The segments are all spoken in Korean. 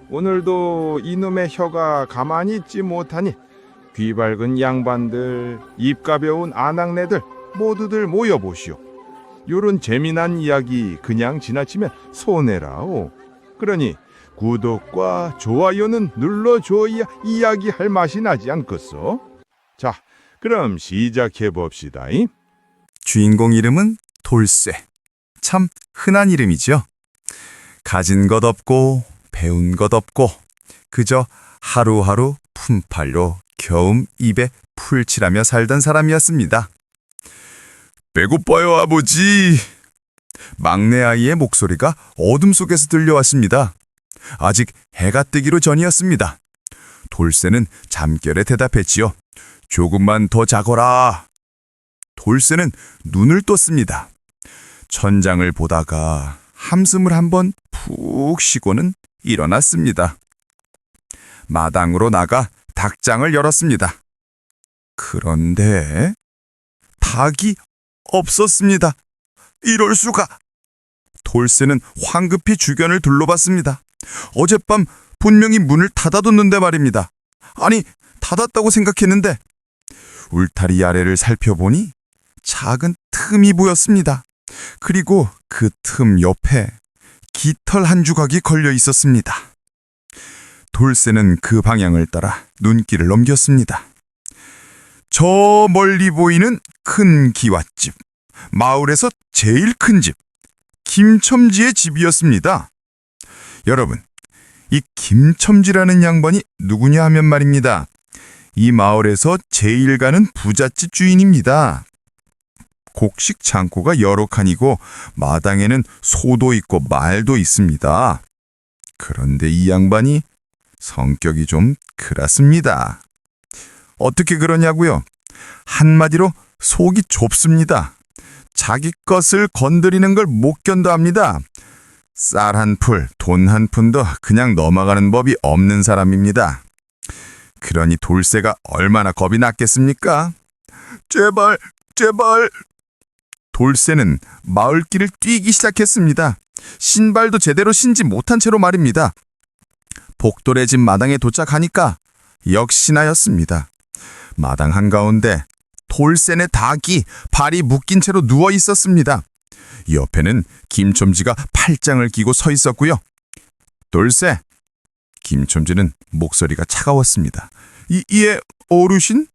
오늘도 이놈의 혀가 가만히 있지 못하니 귀 밝은 양반들, 입 가벼운 아낙네들 모두들 모여보시오. 요런 재미난 이야기 그냥 지나치면 손해라오. 그러니 구독과 좋아요는 눌러줘야 이야기할 맛이 나지 않겠소? 자, 그럼 시작해 봅시다. 주인공 이름은 돌쇠. 참 흔한 이름이죠. 가진 것 없고 배운 것 없고 그저 하루하루 품팔로 겨움 입에 풀칠하며 살던 사람이었습니다. 배고파요, 아버지. 막내 아이의 목소리가 어둠 속에서 들려왔습니다. 아직 해가 뜨기로 전이었습니다. 돌쇠는 잠결에 대답했지요. 조금만 더 자거라. 돌쇠는 눈을 떴습니다. 천장을 보다가 한숨을 한번 푹 쉬고는 일어났습니다. 마당으로 나가 닭장을 열었습니다. 그런데 닭이 없었습니다. 이럴 수가! 돌쇠는 황급히 주변을 둘러봤습니다. 어젯밤 분명히 문을 닫아뒀는데 말입니다. 아니, 닫았다고 생각했는데 울타리 아래를 살펴보니 작은 틈이 보였습니다. 그리고 그 틈 옆에 깃털 한 조각이 걸려 있었습니다. 돌쇠는 그 방향을 따라 눈길을 넘겼습니다. 저 멀리 보이는 큰 기와집, 마을에서 제일 큰 집, 김첨지의 집이었습니다. 여러분, 이 김첨지라는 양반이 누구냐 하면 말입니다. 이 마을에서 제일 가는 부잣집 주인입니다. 곡식 창고가 여러 칸이고 마당에는 소도 있고 말도 있습니다. 그런데 이 양반이 성격이 좀 그렇습니다. 어떻게 그러냐고요? 한마디로 속이 좁습니다. 자기 것을 건드리는 걸 못 견뎌합니다. 쌀 한 풀, 돈 한 푼도 그냥 넘어가는 법이 없는 사람입니다. 그러니 돌쇠가 얼마나 겁이 났겠습니까? 제발, 제발. 돌쇠는 마을길을 뛰기 시작했습니다. 신발도 제대로 신지 못한 채로 말입니다. 복돌의 집 마당에 도착하니까 역시나였습니다. 마당 한가운데 돌쇠네 닭이 발이 묶인 채로 누워 있었습니다. 옆에는 김첨지가 팔짱을 끼고 서 있었고요. 돌쇠! 김첨지는 목소리가 차가웠습니다. 예, 어르신?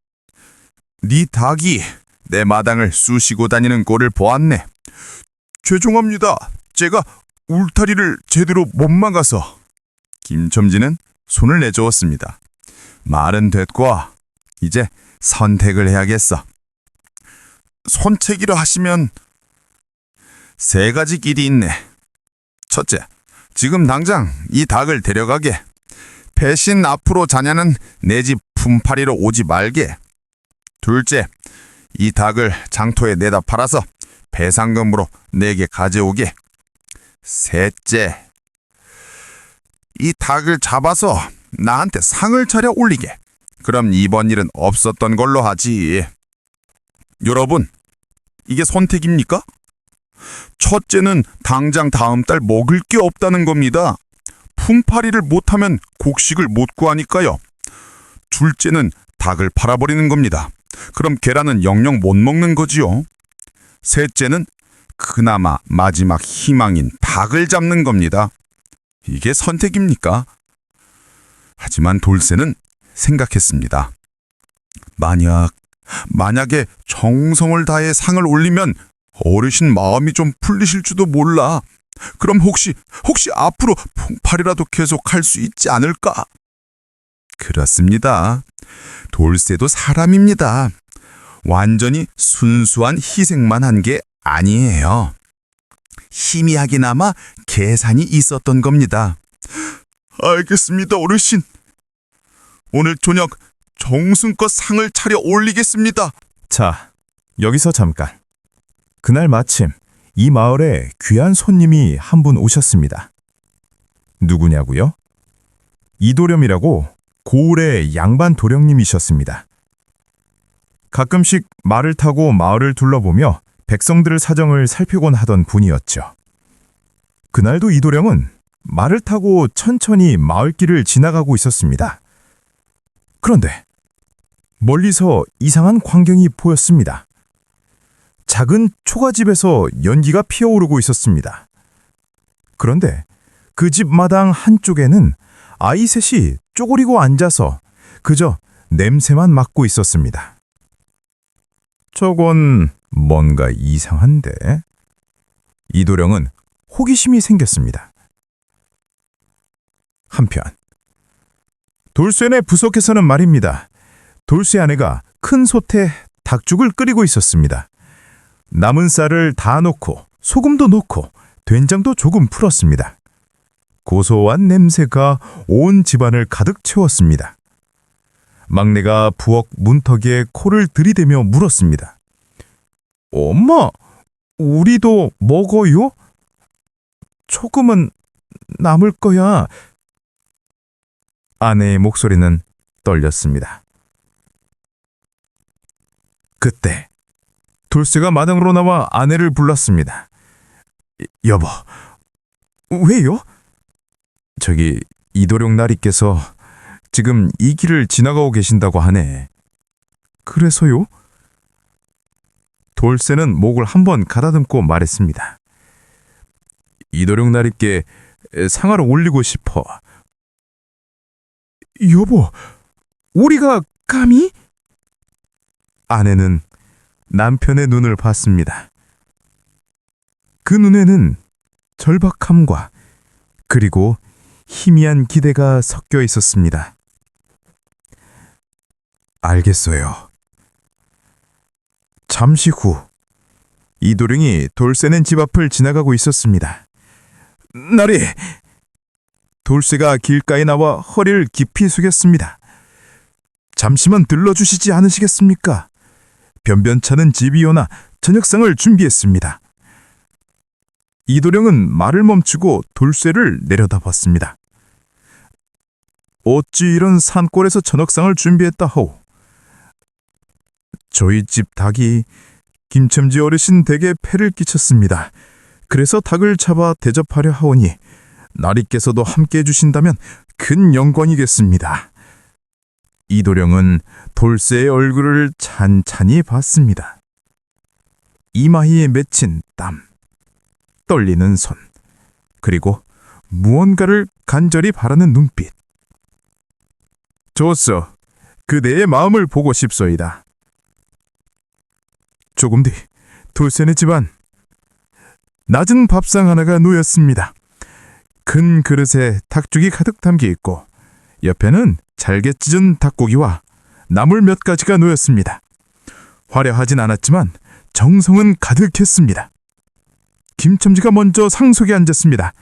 네 닭이 내 마당을 쑤시고 다니는 꼴을 보았네. 죄송합니다. 제가 울타리를 제대로 못 막아서. 김첨지는 손을 내저었습니다. 말은 됐고 이제 선택을 해야겠어. 선택이라 하시면 세 가지 길이 있네. 첫째, 지금 당장 이 닭을 데려가게. 배신 앞으로 자냐는 내 집 품팔이로 오지 말게. 둘째, 이 닭을 장터에 내다 팔아서 배상금으로 내게 가져오게. 셋째, 이 닭을 잡아서 나한테 상을 차려 올리게. 그럼 이번 일은 없었던 걸로 하지. 여러분, 이게 선택입니까? 첫째는 당장 다음 달 먹을 게 없다는 겁니다. 품팔이를 못하면 곡식을 못 구하니까요. 둘째는 닭을 팔아버리는 겁니다. 그럼 계란은 영영 못 먹는 거지요. 셋째는 그나마 마지막 희망인 닭을 잡는 겁니다. 이게 선택입니까? 하지만 돌쇠는 생각했습니다. 만약에 정성을 다해 상을 올리면 어르신 마음이 좀 풀리실지도 몰라. 그럼 혹시 앞으로 품팔이라도 계속 할 수 있지 않을까? 그렇습니다. 돌쇠도 사람입니다. 완전히 순수한 희생만 한 게 아니에요. 희미하게나마 계산이 있었던 겁니다. 알겠습니다, 어르신. 오늘 저녁 정성껏 상을 차려 올리겠습니다. 자, 여기서 잠깐. 그날 마침 이 마을에 귀한 손님이 한 분 오셨습니다. 누구냐고요? 이도렴이라고 고을의 양반 도령님이셨습니다. 가끔씩 말을 타고 마을을 둘러보며 백성들의 사정을 살피곤 하던 분이었죠. 그날도 이도령은 말을 타고 천천히 마을길을 지나가고 있었습니다. 그런데 멀리서 이상한 광경이 보였습니다. 작은 초가집에서 연기가 피어오르고 있었습니다. 그런데 그 집 마당 한쪽에는 아이 셋이 쪼그리고 앉아서 그저 냄새만 맡고 있었습니다. 저건 뭔가 이상한데? 이도령은 호기심이 생겼습니다. 한편 돌쇠네 부속에서는 말입니다. 돌쇠 아내가 큰 솥에 닭죽을 끓이고 있었습니다. 남은 쌀을 다 넣고 소금도 넣고 된장도 조금 풀었습니다. 고소한 냄새가 온 집안을 가득 채웠습니다. 막내가 부엌 문턱에 코를 들이대며 물었습니다. 엄마, 우리도 먹어요? 조금은 남을 거야. 아내의 목소리는 떨렸습니다. 그때 돌쇠가 마당으로 나와 아내를 불렀습니다. 여보, 왜요? 저기 이도령 나리께서 지금 이 길을 지나가고 계신다고 하네. 그래서요? 돌쇠는 목을 한번 가다듬고 말했습니다. 이도령 나리께 상을 올리고 싶어. 여보, 우리가 감히? 아내는 남편의 눈을 봤습니다. 그 눈에는 절박함과 그리고 희미한 기대가 섞여 있었습니다. 알겠어요. 잠시 후 이도령이 돌쇠는 집 앞을 지나가고 있었습니다. 나리! 돌쇠가 길가에 나와 허리를 깊이 숙였습니다. 잠시만 들러주시지 않으시겠습니까? 변변찮은 집이오나 저녁상을 준비했습니다. 이도령은 말을 멈추고 돌쇠를 내려다봤습니다. 어찌 이런 산골에서 저녁상을 준비했다 하오? 저희 집 닭이 김첨지 어르신 댁에 폐를 끼쳤습니다. 그래서 닭을 잡아 대접하려 하오니 나리께서도 함께 해주신다면 큰 영광이겠습니다. 이도령은 돌쇠의 얼굴을 찬찬히 봤습니다. 이마에 맺힌 땀, 떨리는 손, 그리고 무언가를 간절히 바라는 눈빛. 좋소, 그대의 마음을 보고 싶소이다. 조금 뒤 돌쇠네 집안 낮은 밥상 하나가 놓였습니다. 큰 그릇에 닭죽이 가득 담겨 있고 옆에는 잘게 찢은 닭고기와 나물 몇 가지가 놓였습니다. 화려하진 않았지만 정성은 가득했습니다. 김첨지가 먼저 상속에 앉았습니다.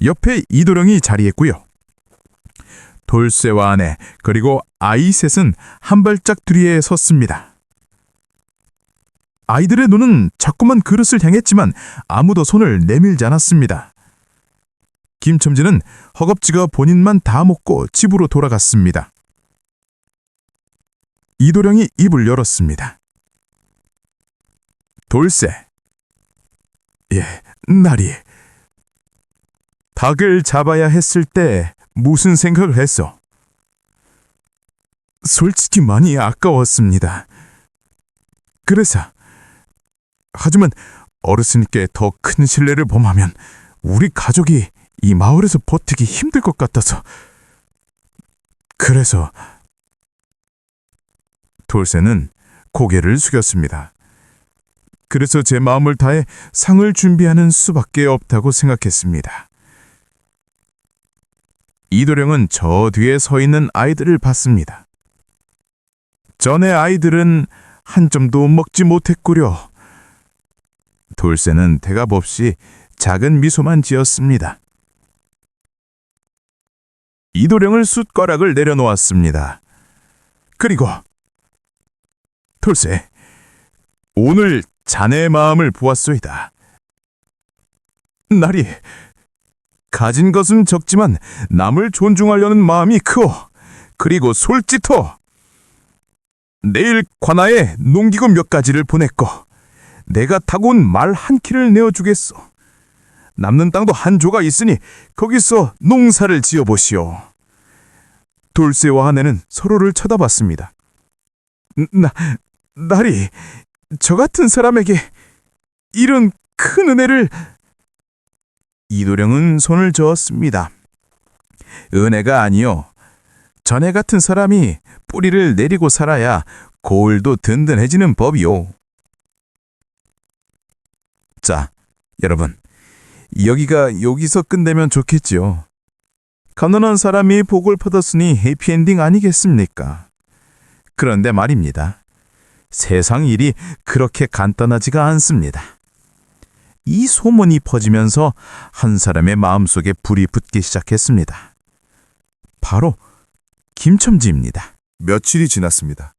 옆에 이도령이 자리했고요. 돌쇠와 아내 그리고 아이 셋은 한 발짝 뒤에 섰습니다. 아이들의 눈은 자꾸만 그릇을 향했지만 아무도 손을 내밀지 않았습니다. 김첨지는 허겁지겁 본인만 다 먹고 집으로 돌아갔습니다. 이도령이 입을 열었습니다. 돌쇠. 예, 나리. 닭을 잡아야 했을 때 무슨 생각을 했어? 솔직히 많이 아까웠습니다. 그래서 하지만 어르신께 더 큰 신뢰를 범하면 우리 가족이 이 마을에서 버티기 힘들 것 같아서. 그래서 돌쇠는 고개를 숙였습니다. 그래서 제 마음을 다해 상을 준비하는 수밖에 없다고 생각했습니다. 이도령은 저 뒤에 서 있는 아이들을 봤습니다. 전에 아이들은 한 점도 먹지 못했구려. 돌쇠는 대답 없이 작은 미소만 지었습니다. 이도령을 숟가락을 내려놓았습니다. 그리고 돌쇠, 오늘 자네의 마음을 보았소이다. 나리, 가진 것은 적지만 남을 존중하려는 마음이 크오. 그리고 솔짓호. 내일 관아에 농기구 몇 가지를 보냈고 내가 타고 온 말 한 키를 내어주겠소. 남는 땅도 한 조가 있으니 거기서 농사를 지어보시오. 돌쇠와 아내는 서로를 쳐다봤습니다. 나리, 저 같은 사람에게 이런 큰 은혜를... 이도령은 손을 저었습니다. 은혜가 아니요. 전에 같은 사람이 뿌리를 내리고 살아야 고을도 든든해지는 법이요. 자, 여러분, 여기서 끝내면 좋겠지요. 가난한 사람이 복을 받았으니 해피엔딩 아니겠습니까? 그런데 말입니다. 세상 일이 그렇게 간단하지가 않습니다. 이 소문이 퍼지면서 한 사람의 마음속에 불이 붙기 시작했습니다. 바로 김첨지입니다. 며칠이 지났습니다.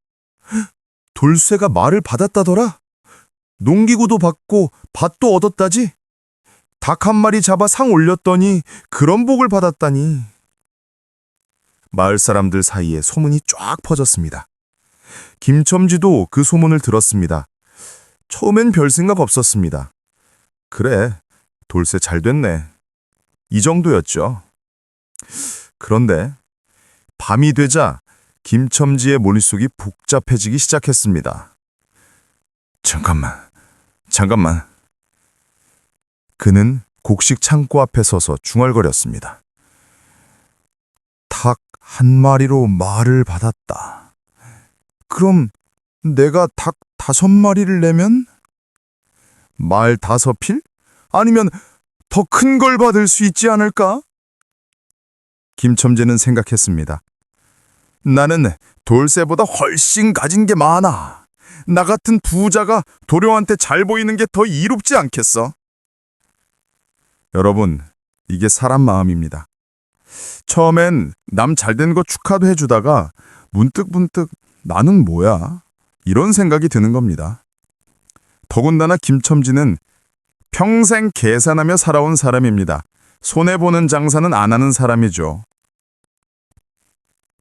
돌쇠가 말을 받았다더라? 농기구도 받고 밭도 얻었다지? 닭 한 마리 잡아 상 올렸더니 그런 복을 받았다니. 마을 사람들 사이에 소문이 쫙 퍼졌습니다. 김첨지도 그 소문을 들었습니다. 처음엔 별 생각 없었습니다. 그래, 돌쇠 잘 됐네. 이 정도였죠. 그런데 밤이 되자 김첨지의 머릿속이 복잡해지기 시작했습니다. 잠깐만. 그는 곡식 창고 앞에 서서 중얼거렸습니다. 닭 한 마리로 말을 받았다. 그럼 내가 닭 5마리를 내면? 말 5필? 아니면 더 큰 걸 받을 수 있지 않을까? 김첨지는 생각했습니다. 나는 돌쇠보다 훨씬 가진 게 많아. 나 같은 부자가 도령한테 잘 보이는 게 더 이롭지 않겠어? 여러분, 이게 사람 마음입니다. 처음엔 남 잘된 거 축하도 해주다가 문득 나는 뭐야? 이런 생각이 드는 겁니다. 더군다나 김첨지는 평생 계산하며 살아온 사람입니다. 손해보는 장사는 안 하는 사람이죠.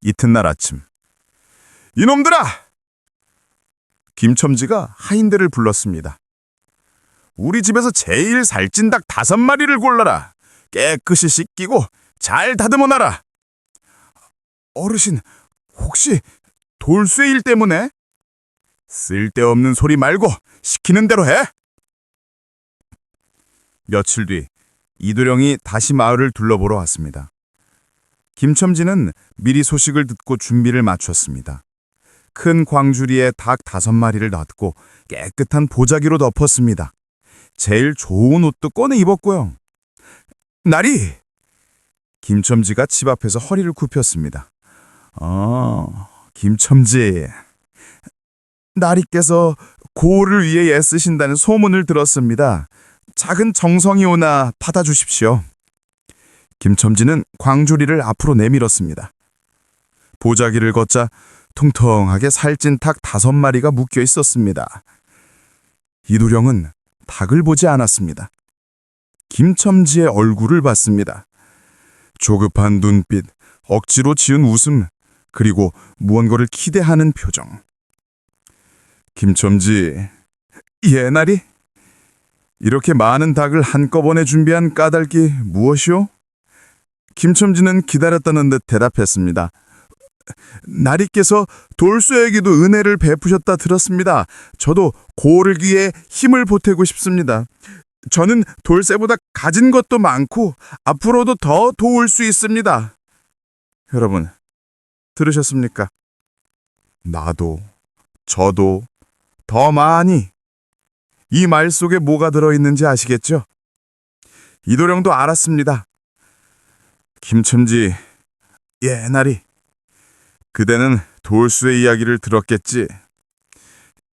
이튿날 아침, 이놈들아! 김첨지가 하인들을 불렀습니다. 우리 집에서 제일 살찐 닭 5마리를 골라라. 깨끗이 씻기고 잘 다듬어 놔라. 어르신, 혹시 돌쇠 일 때문에? 쓸데없는 소리 말고 시키는 대로 해. 며칠 뒤 이도령이 다시 마을을 둘러보러 왔습니다. 김첨지는 미리 소식을 듣고 준비를 마쳤습니다. 큰 광주리에 닭 5마리를 넣고 깨끗한 보자기로 덮었습니다. 제일 좋은 옷도 꺼내 입었고요. 나리! 김첨지가 집 앞에서 허리를 굽혔습니다. 김첨지. 나리께서 고을을 위해 애쓰신다는 소문을 들었습니다. 작은 정성이 오나 받아주십시오. 김첨지는 광주리를 앞으로 내밀었습니다. 보자기를 걷자 통통하게 살찐 닭 5마리가 묶여 있었습니다. 이도령은 닭을 보지 않았습니다. 김첨지의 얼굴을 봤습니다. 조급한 눈빛, 억지로 지은 웃음, 그리고 무언가를 기대하는 표정. 김첨지, 예나리? 이렇게 많은 닭을 한꺼번에 준비한 까닭이 무엇이오? 김첨지는 기다렸다는 듯 대답했습니다. 나리께서 돌쇠에게도 은혜를 베푸셨다 들었습니다. 저도 고을을 위해 힘을 보태고 싶습니다. 저는 돌쇠보다 가진 것도 많고 앞으로도 더 도울 수 있습니다. 여러분, 들으셨습니까? 나도, 저도 더 많이. 이 말 속에 뭐가 들어있는지 아시겠죠? 이도령도 알았습니다. 김첨지, 예나리, 그대는 돌쇠의 이야기를 들었겠지?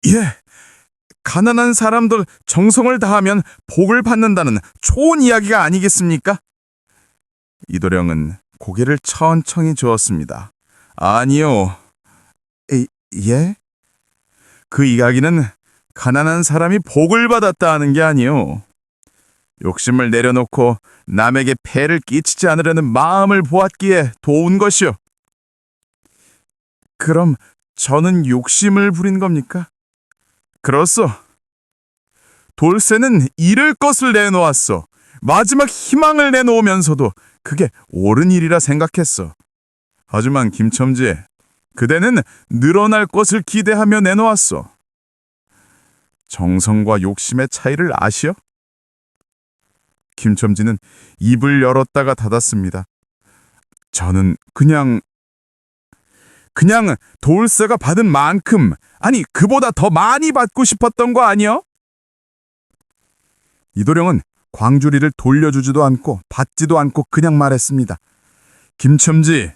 예, 가난한 사람들 정성을 다하면 복을 받는다는 좋은 이야기가 아니겠습니까? 이도령은 고개를 천천히 저었습니다. 아니요. 예? 그 이야기는 가난한 사람이 복을 받았다 하는 게 아니요. 욕심을 내려놓고 남에게 폐를 끼치지 않으려는 마음을 보았기에 도운 것이요. 그럼 저는 욕심을 부린 겁니까? 그렇소. 돌쇠는 잃을 것을 내놓았소. 마지막 희망을 내놓으면서도 그게 옳은 일이라 생각했어. 하지만 김첨지, 그대는 늘어날 것을 기대하며 내놓았어. 정성과 욕심의 차이를 아시오? 김첨지는 입을 열었다가 닫았습니다. 저는 그냥 돌쇠가 받은 만큼, 아니 그보다 더 많이 받고 싶었던 거 아니요? 이도령은 광주리를 돌려주지도 않고 받지도 않고 그냥 말했습니다. 김첨지,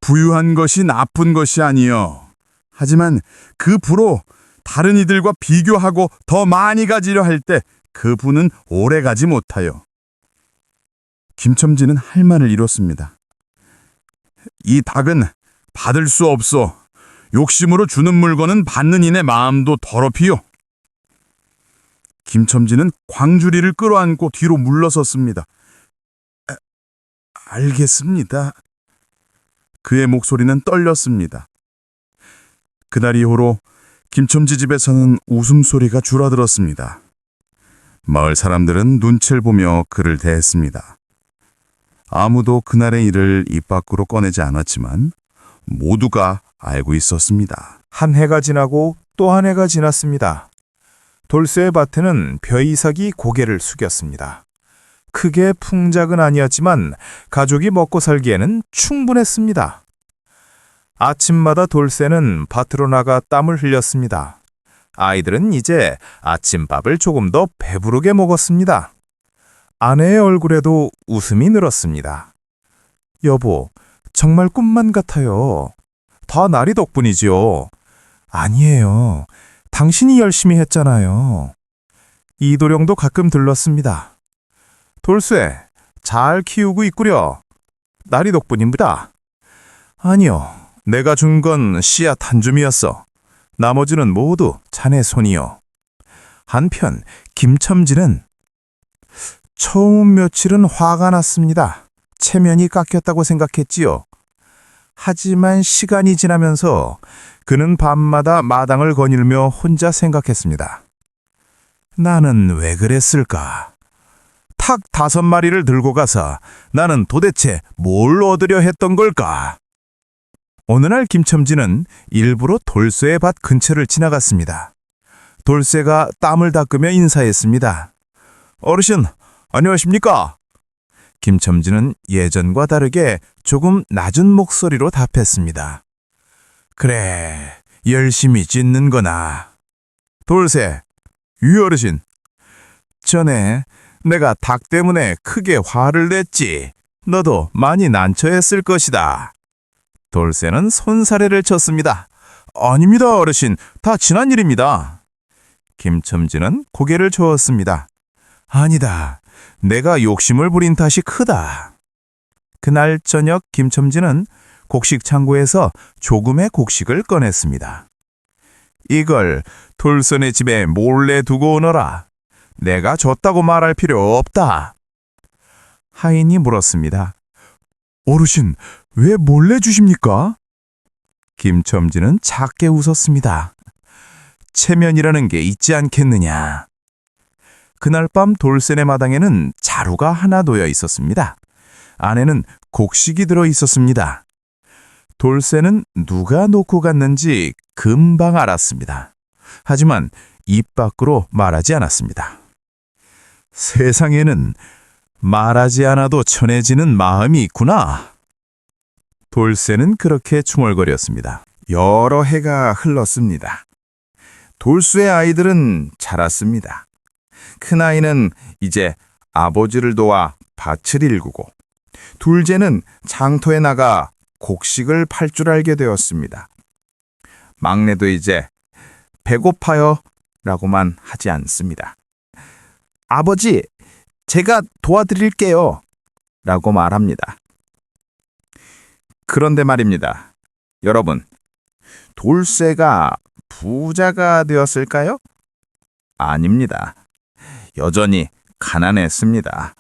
부유한 것이 나쁜 것이 아니요. 하지만 그 부로 다른 이들과 비교하고 더 많이 가지려 할 때 그 부는 오래 가지 못하여. 김첨지는 할 말을 잃었습니다. 이 닭은 받을 수 없어. 욕심으로 주는 물건은 받는 이의 마음도 더럽히요. 김첨지는 광주리를 끌어안고 뒤로 물러섰습니다. 알겠습니다. 그의 목소리는 떨렸습니다. 그날 이후로 김첨지 집에서는 웃음소리가 줄어들었습니다. 마을 사람들은 눈치를 보며 그를 대했습니다. 아무도 그날의 일을 입 밖으로 꺼내지 않았지만 모두가 알고 있었습니다. 한 해가 지나고 또 한 해가 지났습니다. 돌쇠의 밭에는 벼이삭이 고개를 숙였습니다. 크게 풍작은 아니었지만 가족이 먹고 살기에는 충분했습니다. 아침마다 돌쇠는 밭으로 나가 땀을 흘렸습니다. 아이들은 이제 아침밥을 조금 더 배부르게 먹었습니다. 아내의 얼굴에도 웃음이 늘었습니다. 여보, 정말 꿈만 같아요. 다 나리 덕분이지요. 아니에요. 당신이 열심히 했잖아요. 이도령도 가끔 들렀습니다. 돌쇠, 잘 키우고 있구려. 나리 덕분입니다. 아니요, 내가 준 건 씨앗 한 줌이었어. 나머지는 모두 자네 손이요. 한편 김첨지는 처음 며칠은 화가 났습니다. 체면이 깎였다고 생각했지요. 하지만 시간이 지나면서 그는 밤마다 마당을 거닐며 혼자 생각했습니다. 나는 왜 그랬을까? 닭 5마리를 들고 가서 나는 도대체 뭘 얻으려 했던 걸까? 어느 날 김첨지는 일부러 돌쇠의 밭 근처를 지나갔습니다. 돌쇠가 땀을 닦으며 인사했습니다. 어르신, 안녕하십니까? 김첨지는 예전과 다르게 조금 낮은 목소리로 답했습니다. 그래, 열심히 짓는거나. 돌쇠, 유 어르신. 전에 내가 닭 때문에 크게 화를 냈지. 너도 많이 난처했을 것이다. 돌쇠는 손사래를 쳤습니다. 아닙니다, 어르신. 다 지난 일입니다. 김첨지는 고개를 저었습니다. 아니다. 내가 욕심을 부린 탓이 크다. 그날 저녁 김첨지는 곡식 창고에서 조금의 곡식을 꺼냈습니다. 이걸 돌쇠네 집에 몰래 두고 오너라. 내가 줬다고 말할 필요 없다. 하인이 물었습니다. 어르신, 왜 몰래 주십니까? 김첨지는 작게 웃었습니다. 체면이라는 게 있지 않겠느냐. 그날 밤 돌쇠네 마당에는 자루가 하나 놓여 있었습니다. 안에는 곡식이 들어 있었습니다. 돌쇠는 누가 놓고 갔는지 금방 알았습니다. 하지만 입 밖으로 말하지 않았습니다. 세상에는 말하지 않아도 전해지는 마음이 있구나. 돌쇠는 그렇게 중얼거렸습니다. 여러 해가 흘렀습니다. 돌쇠의 아이들은 자랐습니다. 큰아이는 이제 아버지를 도와 밭을 일구고, 둘째는 장터에 나가 곡식을 팔 줄 알게 되었습니다. 막내도 이제 배고파요 라고만 하지 않습니다. 아버지, 제가 도와드릴게요 라고 말합니다. 그런데 말입니다. 여러분, 돌쇠가 부자가 되었을까요? 아닙니다. 여전히 가난했습니다.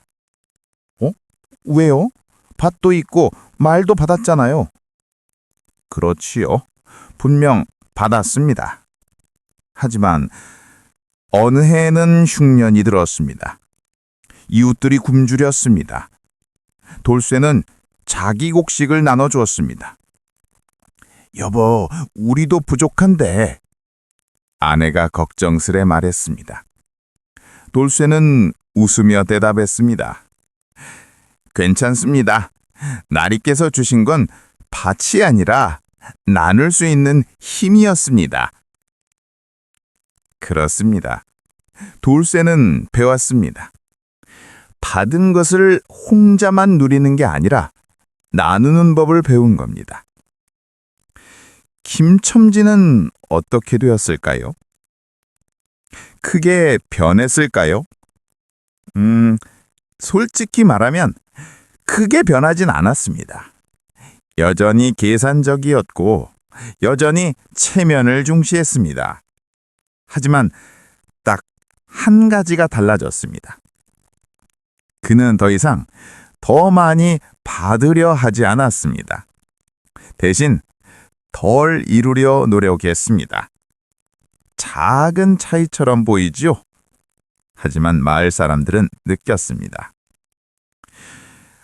왜요? 밭도 있고 말도 받았잖아요. 그렇지요. 분명 받았습니다. 하지만 어느 해에는 흉년이 들었습니다. 이웃들이 굶주렸습니다. 돌쇠는 자기 곡식을 나눠주었습니다. 여보, 우리도 부족한데. 아내가 걱정스레 말했습니다. 돌쇠는 웃으며 대답했습니다. 괜찮습니다. 나리께서 주신 건 밭이 아니라 나눌 수 있는 힘이었습니다. 그렇습니다. 돌쇠는 배웠습니다. 받은 것을 혼자만 누리는 게 아니라 나누는 법을 배운 겁니다. 김첨지는 어떻게 되었을까요? 크게 변했을까요? 솔직히 말하면 크게 변하진 않았습니다. 여전히 계산적이었고 여전히 체면을 중시했습니다. 하지만 딱 한 가지가 달라졌습니다. 그는 더 이상 더 많이 받으려 하지 않았습니다. 대신 덜 이루려 노력했습니다. 작은 차이처럼 보이지요? 하지만 마을 사람들은 느꼈습니다.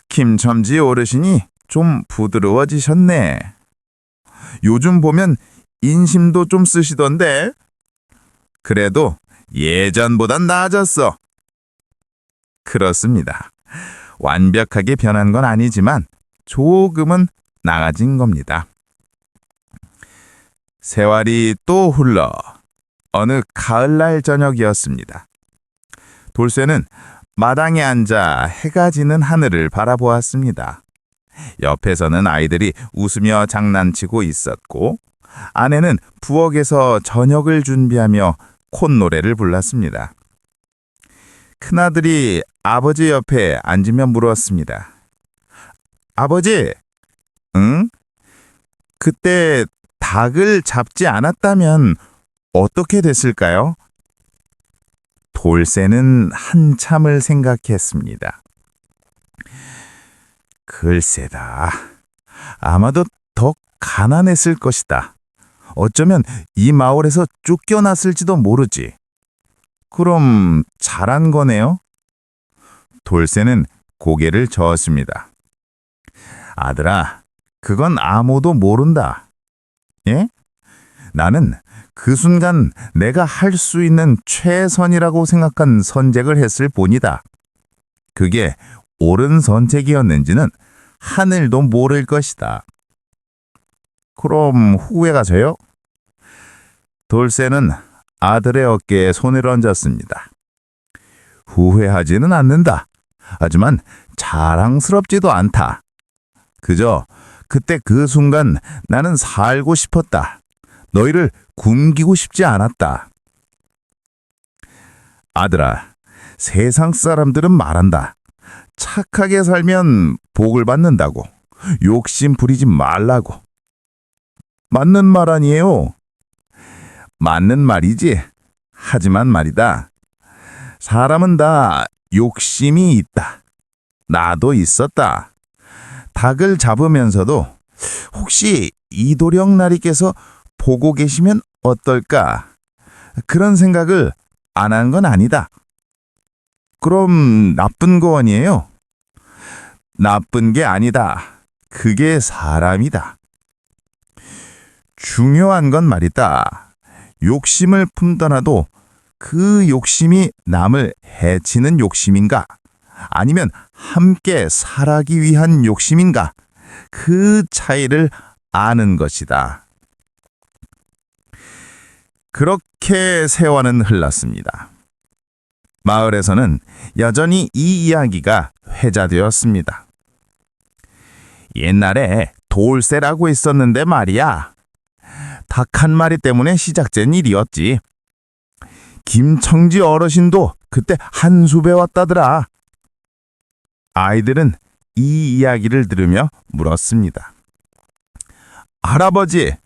김첨지 어르신이 좀 부드러워지셨네. 요즘 보면 인심도 좀 쓰시던데. 그래도 예전보단 나아졌어. 그렇습니다. 완벽하게 변한 건 아니지만 조금은 나아진 겁니다. 세월이 또 흘러 어느 가을날 저녁이었습니다. 돌쇠는 마당에 앉아 해가 지는 하늘을 바라보았습니다. 옆에서는 아이들이 웃으며 장난치고 있었고 아내는 부엌에서 저녁을 준비하며 콧노래를 불렀습니다. 큰아들이 아버지 옆에 앉으며 물었습니다. 아버지, 응? 그때 닭을 잡지 않았다면 어떻게 됐을까요? 돌쇠는 한참을 생각했습니다. 글쎄다. 아마도 더 가난했을 것이다. 어쩌면 이 마을에서 쫓겨났을지도 모르지. 그럼 잘한 거네요? 돌쇠는 고개를 저었습니다. 아들아, 그건 아무도 모른다. 예? 나는 그 순간 내가 할 수 있는 최선이라고 생각한 선택을 했을 뿐이다. 그게 옳은 선택이었는지는 하늘도 모를 것이다. 그럼 후회가 돼요? 돌쇠는 아들의 어깨에 손을 얹었습니다. 후회하지는 않는다. 하지만 자랑스럽지도 않다. 그저 그때 그 순간 나는 살고 싶었다. 너희를 굶기고 싶지 않았다. 아들아, 세상 사람들은 말한다. 착하게 살면 복을 받는다고. 욕심 부리지 말라고. 맞는 말 아니에요? 맞는 말이지. 하지만 말이다. 사람은 다 욕심이 있다. 나도 있었다. 닭을 잡으면서도 혹시 이도령 나리께서 보고 계시면 어떨까? 그런 생각을 안 한 건 아니다. 그럼 나쁜 거 아니에요? 나쁜 게 아니다. 그게 사람이다. 중요한 건 말이다. 욕심을 품더라도 그 욕심이 남을 해치는 욕심인가? 아니면 함께 살아가기 위한 욕심인가? 그 차이를 아는 것이다. 그렇게 세월은 흘렀습니다. 마을에서는 여전히 이 이야기가 회자되었습니다. 옛날에 돌쇠라고 있었는데 말이야. 닭 한 마리 때문에 시작된 일이었지. 김첨지 어르신도 그때 한 수 배웠다더라. 아이들은 이 이야기를 들으며 물었습니다. 할아버지,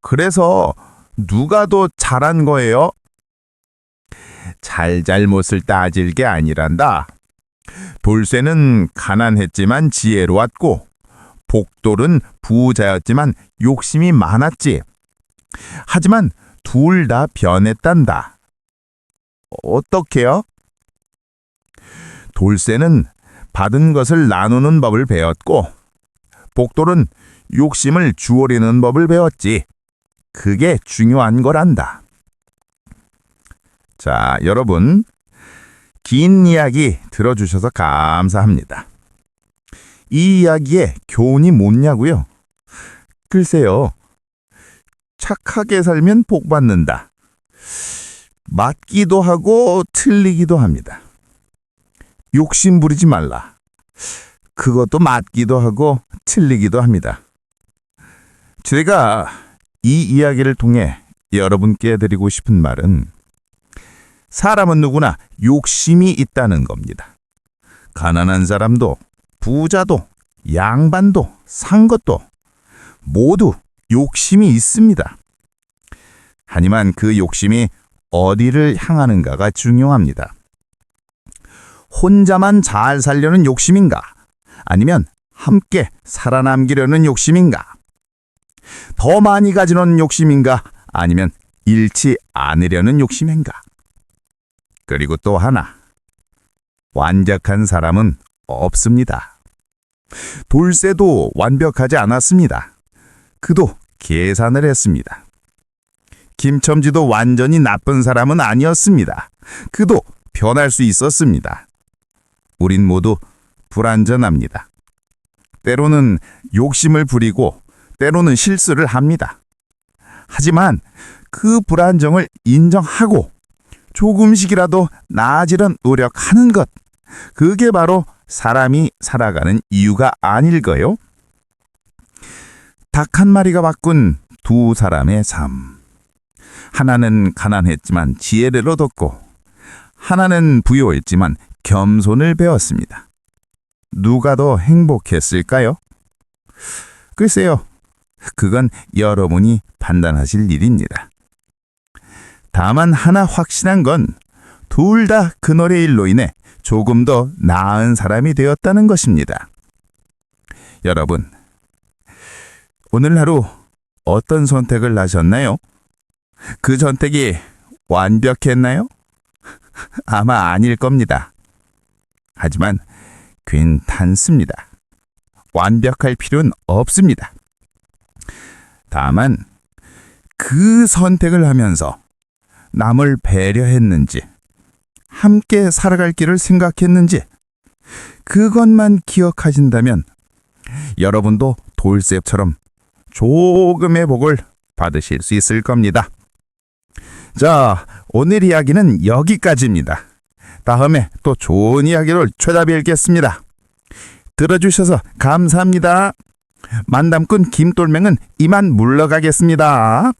그래서 누가 더 잘한 거예요? 잘잘못을 따질 게 아니란다. 돌쇠는 가난했지만 지혜로웠고 복돌은 부자였지만 욕심이 많았지. 하지만 둘 다 변했단다. 어떻게요? 돌쇠는 받은 것을 나누는 법을 배웠고 복돌은 욕심을 주워리는 법을 배웠지. 그게 중요한 거란다. 자, 여러분, 긴 이야기 들어주셔서 감사합니다. 이 이야기의 교훈이 뭐냐고요? 글쎄요. 착하게 살면 복 받는다. 맞기도 하고 틀리기도 합니다. 욕심 부리지 말라. 그것도 맞기도 하고 틀리기도 합니다. 제가 이 이야기를 통해 여러분께 드리고 싶은 말은 사람은 누구나 욕심이 있다는 겁니다. 가난한 사람도 부자도 양반도 상것도 모두 욕심이 있습니다. 하지만 그 욕심이 어디를 향하는가가 중요합니다. 혼자만 잘 살려는 욕심인가? 아니면 함께 살아남기려는 욕심인가? 더 많이 가지는 욕심인가? 아니면 잃지 않으려는 욕심인가? 그리고 또 하나, 완벽한 사람은 없습니다. 돌쇠도 완벽하지 않았습니다. 그도 계산을 했습니다. 김첨지도 완전히 나쁜 사람은 아니었습니다. 그도 변할 수 있었습니다. 우린 모두 불완전합니다. 때로는 욕심을 부리고 때로는 실수를 합니다. 하지만 그 불안정을 인정하고 조금씩이라도 나아지려 노력하는 것, 그게 바로 사람이 살아가는 이유가 아닐까요? 닭 한 마리가 바꾼 두 사람의 삶. 하나는 가난했지만 지혜를 얻었고 하나는 부유했지만 겸손을 배웠습니다. 누가 더 행복했을까요? 글쎄요. 그건 여러분이 판단하실 일입니다. 다만 하나 확실한 건 둘 다 그날의 일로 인해 조금 더 나은 사람이 되었다는 것입니다. 여러분, 오늘 하루 어떤 선택을 하셨나요? 그 선택이 완벽했나요? 아마 아닐 겁니다. 하지만 괜찮습니다. 완벽할 필요는 없습니다. 다만 그 선택을 하면서 남을 배려했는지, 함께 살아갈 길을 생각했는지, 그것만 기억하신다면 여러분도 돌쇠처럼 조금의 복을 받으실 수 있을 겁니다. 자, 오늘 이야기는 여기까지입니다. 다음에 또 좋은 이야기로 찾아뵙겠습니다. 들어주셔서 감사합니다. 만담꾼 김돌맹은 이만 물러가겠습니다.